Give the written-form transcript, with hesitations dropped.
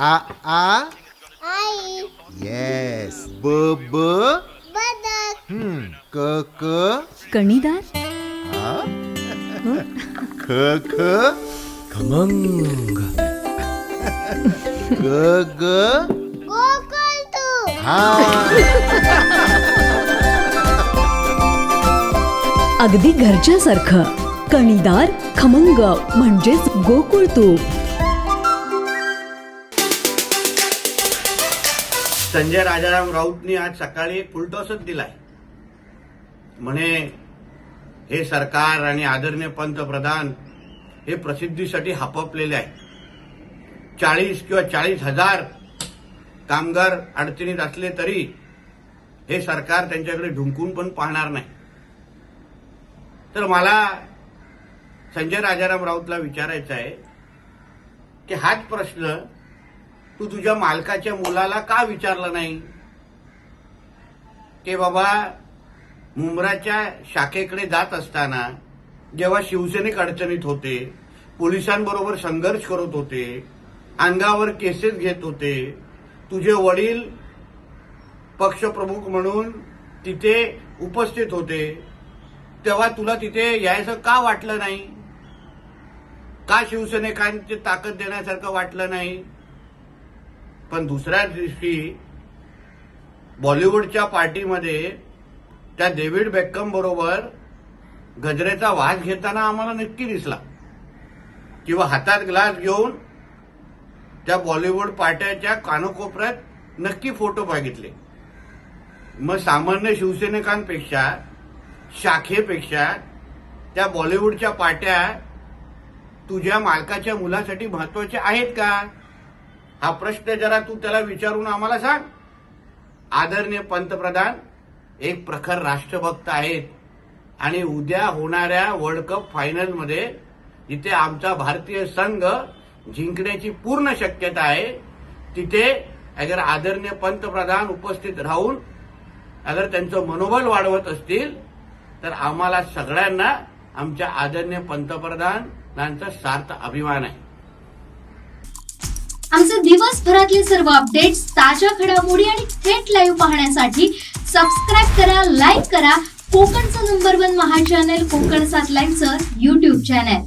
आ आ आई. Yes. ब ब बदक. क क कणीदार. आ? ख ख खमंग. ग ग कोकण तू. हा. अगदी घरच्यासारखं कणीदार खमंग म्हणजेच गोकुळ तूप. संजय राजाराम राऊतनी आज सकाळी एक फुलटॉसच दिलाय. म्हणे हे सरकार आणि आदरणीय पंतप्रधान हे प्रसिद्धीसाठी हापपलेले आहे. 40 किंवा 40,000 कामगार अडचणीत असले तरी हे सरकार त्यांच्याकडे ढुंकून पण पाहणार नाही. तर मला संजय राजाराम राऊतला विचारायचं आहे की हाच प्रश्न तू तुझ्या मालकाच्या मुलाला का विचारला नाही की बाबा मुंब्राच्या शाखेकडे जात असताना जेव्हा शिवसैनिक अडचणीत होते, पोलिसांबरोबर संघर्ष करत होते, अंगावर केसेस घेत होते, तुझे वडील पक्षप्रमुख म्हणून तिथे उपस्थित होते, तेव्हा तुला तिथे यायचं का वाटलं नाही? का शिवसैनिकांची ताकद देण्यासारखं वाटलं नाही? पण दुसऱ्या दिवशी बॉलिवूडच्या पार्टीमध्ये त्या डेव्हिड बेकम बरोबर गजरेचा वास घेताना आम्हाला नक्की दिसला, किंवा हातात ग्लास घेऊन त्या बॉलिवूड पार्ट्याच्या कानकोपऱ्यात नक्की फोटो बघितले. मग सामान्य शिवसैनिकांपेक्षा, शाखेपेक्षा त्या बॉलिवूडच्या पार्ट्या तुझ्या मालकाच्या मुलासाठी महत्वाच्या आहेत का? हा प्रश्न जरा तू त्याला विचारून आम्हाला सांग. आदरणीय पंतप्रधान एक प्रखर राष्ट्रभक्त आहेत आणि उद्या होणाऱ्या वर्ल्ड कप फायनलमध्ये जिथे आमचा भारतीय संघ जिंकण्याची पूर्ण शक्यता आहे, तिथे अगर आदरणीय पंतप्रधान उपस्थित राहून अगर त्यांचं मनोबल वाढवत असतील तर आम्हाला सगळ्यांना आमच्या आदरणीय पंतप्रधानांचा सार्थ अभिमान आहे. आमचे दिवसभरातले सर्व अपडेट्स, ताज्या घडामोडी आणि थेट लाईव्ह पाहण्यासाठी सबस्क्राईब करा, लाईक करा कोकणचं नंबर 1 महा चॅनल कोकणसाद लाईव्हचं YouTube चॅनल.